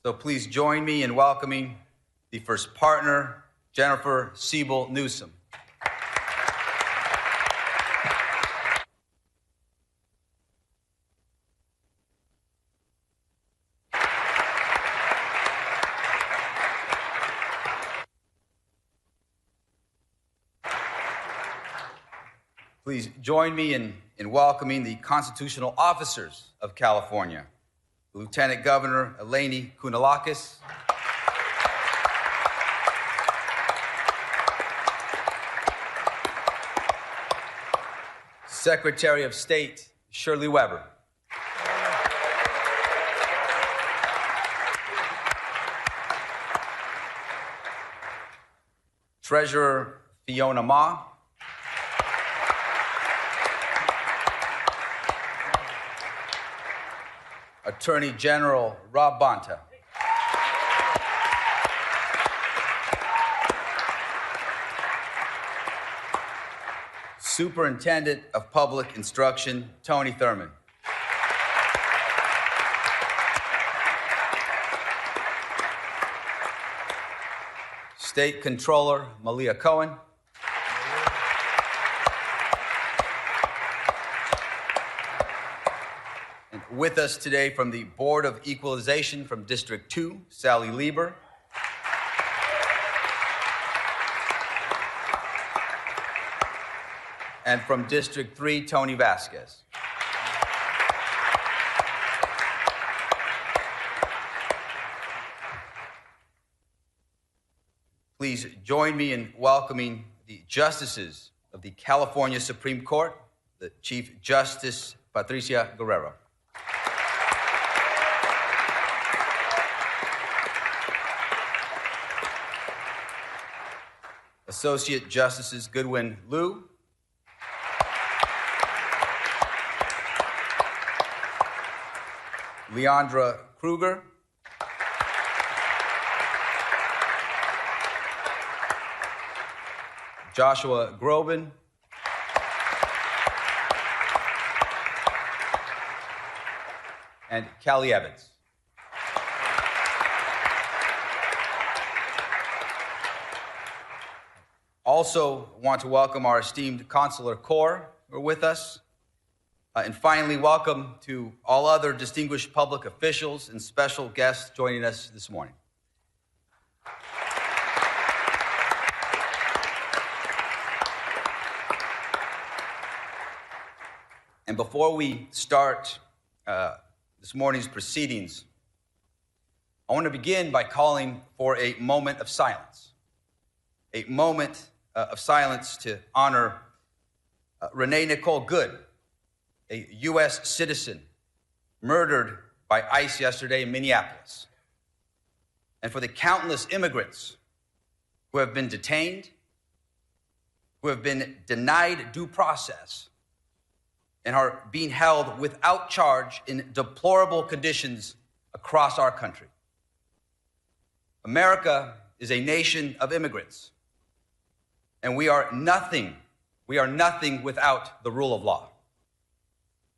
So please join me in welcoming the first partner, Jennifer Siebel Newsom. Please join me in welcoming the constitutional officers of California, Lieutenant Governor Eleni Kounalakis, Secretary of State Shirley Weber, Treasurer Fiona Ma, Attorney General Rob Bonta, Superintendent of Public Instruction Tony Thurman, State Controller Malia Cohen, with us today from the Board of Equalization from District 2, Sally Lieber. And from District 3, Tony Vasquez. Please join me in welcoming the justices of the California Supreme Court, the Chief Justice Patricia Guerrero, Associate Justices Goodwin Liu, Leandra Kruger, Joshua Groban, and Callie Evans. Also want to welcome our esteemed consular corps who are with us. And finally, welcome to all other distinguished public officials and special guests joining us this morning. And before we start this morning's proceedings, I want to begin by calling for a moment of silence. A moment of silence to honor Renee Nicole Good, a U.S. citizen murdered by ICE yesterday in Minneapolis, and for the countless immigrants who have been detained, who have been denied due process, and are being held without charge in deplorable conditions across our country. America is a nation of immigrants, and we are nothing without the rule of law.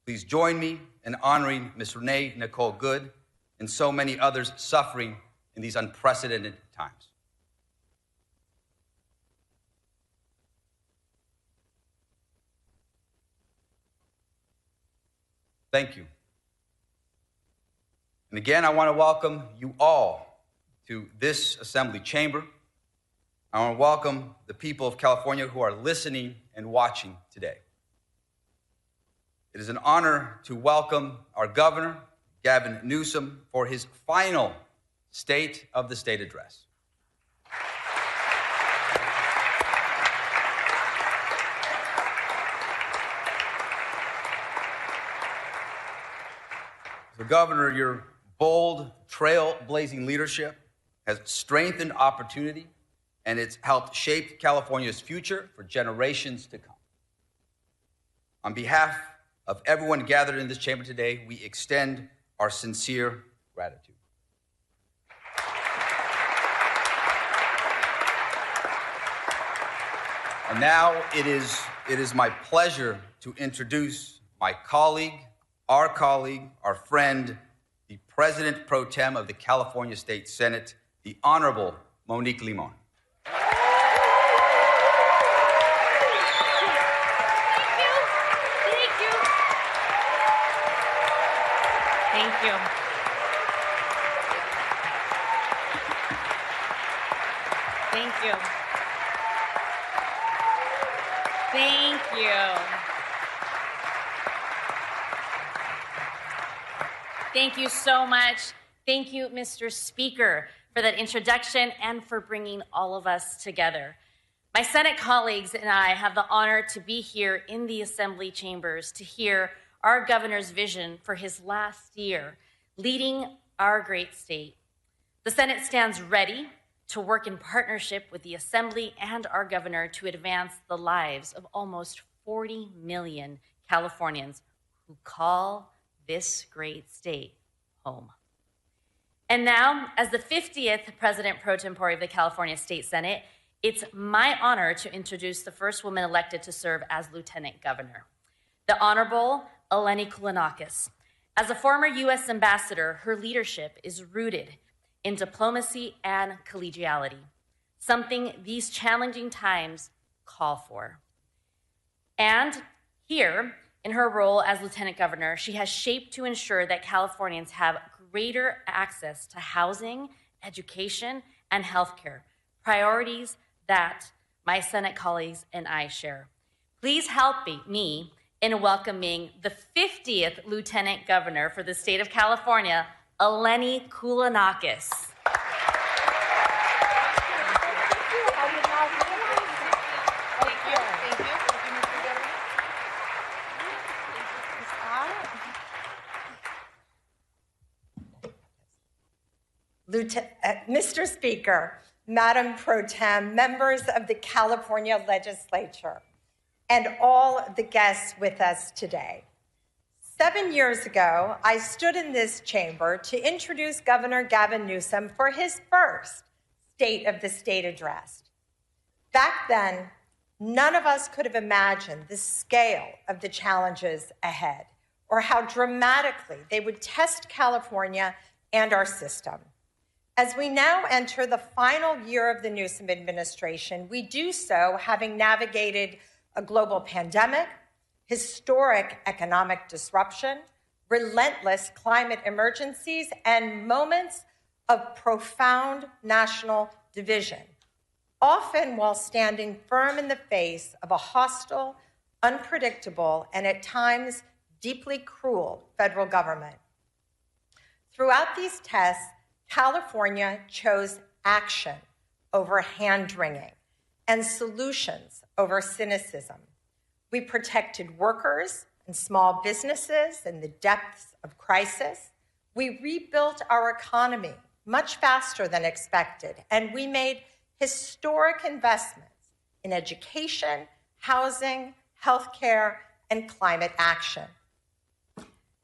Please join me in honoring Ms. Renee Nicole Good and so many others suffering in these unprecedented times. Thank you. And again, I want to welcome you all to this assembly chamber. I want to welcome the people of California who are listening and watching today. It is an honor to welcome our Governor, Gavin Newsom, for his final State of the State address. So, Governor, your bold, trailblazing leadership has strengthened opportunity, and it's helped shape California's future for generations to come. On behalf of everyone gathered in this chamber today, we extend our sincere gratitude. And now it is my pleasure to introduce my colleague, our friend, the President Pro Tem of the California State Senate, the Honorable Monique Limon. Thank you. Thank you. Thank you. Thank you so much. Thank you, Mr. Speaker, for that introduction and for bringing all of us together. My Senate colleagues and I have the honor to be here in the Assembly chambers to hear our governor's vision for his last year, leading our great state. The Senate stands ready to work in partnership with the Assembly and our governor to advance the lives of almost 40 million Californians who call this great state home. And now, as the 50th President Pro Tempore of the California State Senate, it's my honor to introduce the first woman elected to serve as Lieutenant Governor, the Honorable Eleni Koulounakis. As a former U.S. ambassador, her leadership is rooted in diplomacy and collegiality, something these challenging times call for. And here, in her role as Lieutenant Governor, she has shaped to ensure that Californians have greater access to housing, education, and healthcare, priorities that my Senate colleagues and I share. Please help me in welcoming the 50th Lieutenant Governor for the state of California, Eleni Koulounakis. Mr. Speaker, Madam Pro Tem, members of the California Legislature, and all the guests with us today. 7 years ago, I stood in this chamber to introduce Governor Gavin Newsom for his first State of the State address. Back then, none of us could have imagined the scale of the challenges ahead or how dramatically they would test California and our system. As we now enter the final year of the Newsom administration, we do so having navigated a global pandemic, historic economic disruption, relentless climate emergencies, and moments of profound national division, often while standing firm in the face of a hostile, unpredictable, and at times deeply cruel federal government. Throughout these tests, California chose action over hand-wringing and solutions over cynicism. We protected workers and small businesses in the depths of crisis. We rebuilt our economy much faster than expected, and we made historic investments in education, housing, healthcare, and climate action.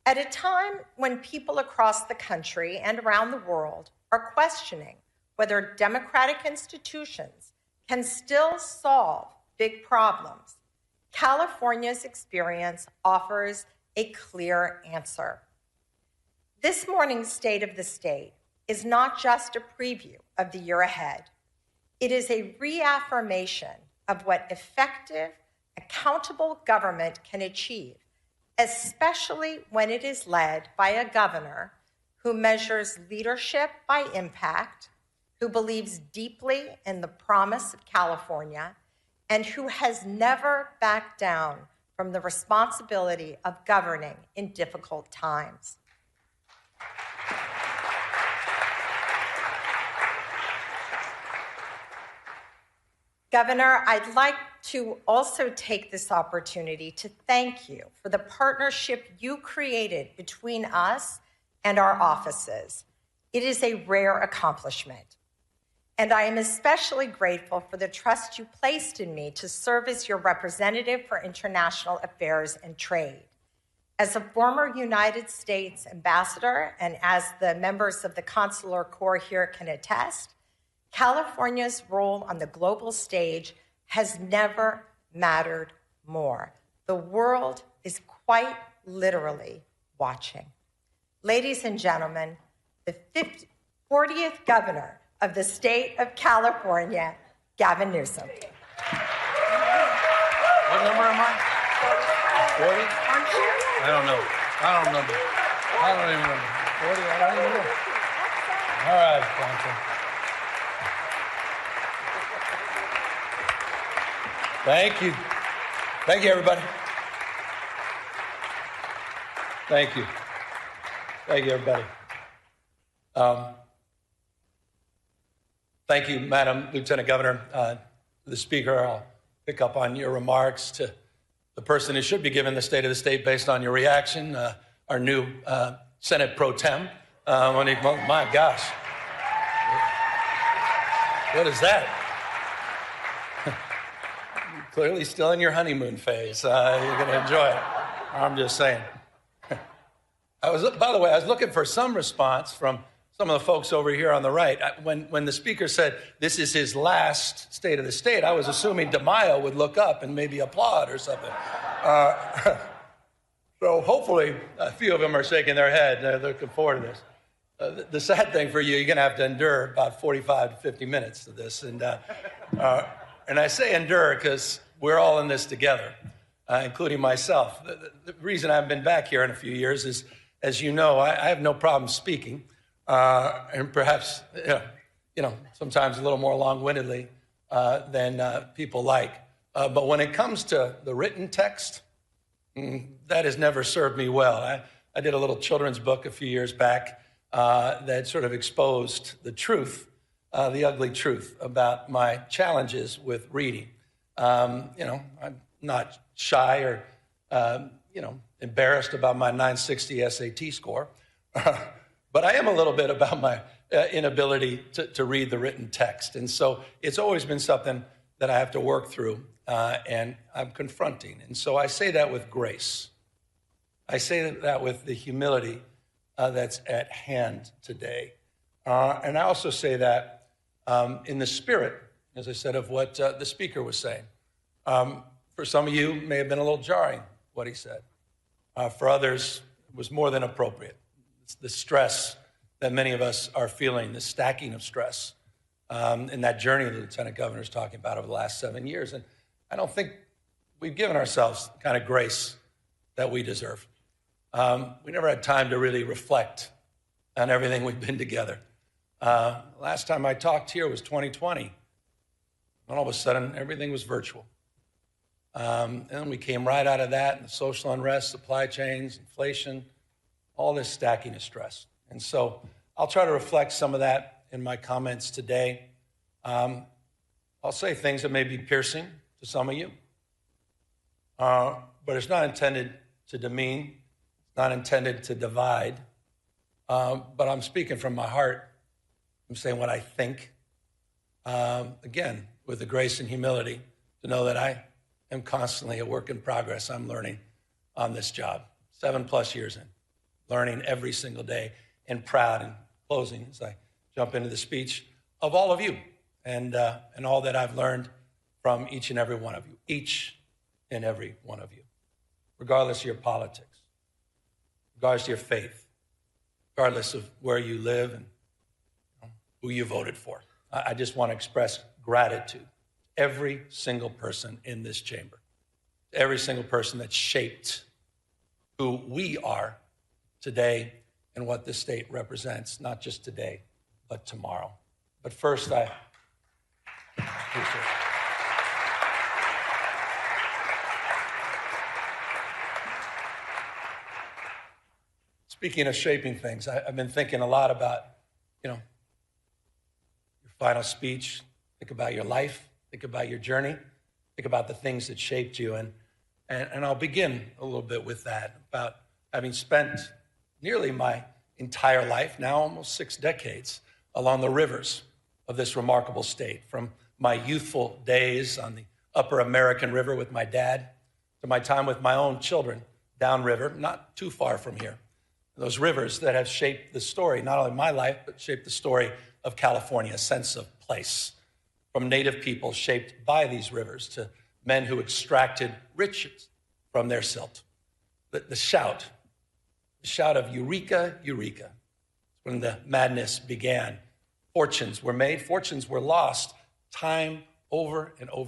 At a time when people across the country and around the world are questioning whether democratic institutions can still solve big problems, California's experience offers a clear answer. This morning's State of the State is not just a preview of the year ahead. It is a reaffirmation of what effective, accountable government can achieve, especially when it is led by a governor who measures leadership by impact, who believes deeply in the promise of California, and who has never backed down from the responsibility of governing in difficult times. Governor, I'd like to also take this opportunity to thank you for the partnership you created between us and our offices. It is a rare accomplishment. And I am especially grateful for the trust you placed in me to serve as your representative for international affairs and trade. As a former United States ambassador, and as the members of the Consular Corps here can attest, California's role on the global stage has never mattered more. The world is quite literally watching. ladies and gentlemen, the 40th governor of the state of California, Gavin Newsom. What number am I? 40? I don't know. I don't remember. I don't even remember. 40? I don't even know. All right, Council. Thank you. Thank you, everybody. Thank you. Thank you, everybody. Thank you, Madam Lieutenant Governor. The Speaker, I'll pick up on your remarks to the person who should be given the State of the State based on your reaction, our new Senate Pro Tem. My gosh. What is that? Clearly still in your honeymoon phase. You're going to enjoy it. I'm just saying. By the way, I was looking for some response from some of the folks over here on the right. When the Speaker said this is his last State of the State, I was assuming DeMaio would look up and maybe applaud or something. So hopefully a few of them are shaking their head. They're looking forward to this. The sad thing for you, you're going to have to endure about 45 to 50 minutes of this. And I say endure because we're all in this together, including myself. The reason I've been back here in a few years is, as you know, I have no problem speaking, and perhaps, sometimes a little more long-windedly than people like. But when it comes to the written text, that has never served me well. I did a little children's book a few years back that sort of exposed the truth, the ugly truth about my challenges with reading. I'm not shy or, embarrassed about my 960 SAT score, but I am a little bit about my inability to read the written text. And so it's always been something that I have to work through and I'm confronting. And so I say that with grace. I say that with the humility that's at hand today. And I also say that in the spirit, as I said, of what the Speaker was saying. For some of you, it may have been a little jarring, what he said. For others, it was more than appropriate. It's the stress that many of us are feeling, the stacking of stress in that journey the Lieutenant Governor is talking about over the last 7 years. And I don't think we've given ourselves the kind of grace that we deserve. We never had time to really reflect on everything we've been together. Last time I talked here was 2020. And all of a sudden, everything was virtual. And we came right out of that, and the social unrest, supply chains, inflation, all this stacking of stress. And so I'll try to reflect some of that in my comments today. I'll say things that may be piercing to some of you, but it's not intended to demean, it's not intended to divide, but I'm speaking from my heart. I'm saying what I think, again, with the grace and humility to know that I am constantly a work in progress. I'm learning on this job, 7+ years in, learning every single day, and proud in closing as I jump into the speech of all of you and all that I've learned from each and every one of you, each and every one of you, regardless of your politics, regardless of your faith, regardless of where you live and who you voted for. I just want to express gratitude to every single person in this chamber, every single person that shaped who we are today and what this state represents, not just today, but tomorrow. But first, I appreciate it. Speaking of shaping things, I've been thinking a lot about, your final speech. Think about your life. Think about your journey. Think about the things that shaped you. And I'll begin a little bit with that, about having spent nearly my entire life, now almost 6 decades, along the rivers of this remarkable state, from my youthful days on the upper American River with my dad to my time with my own children downriver, not too far from here. Those rivers that have shaped the story, not only my life, but shaped the story of California, a sense of place, from native people shaped by these rivers to men who extracted riches from their silt. The shout, the shout of Eureka, Eureka. When the madness began, fortunes were made, fortunes were lost, time over and over.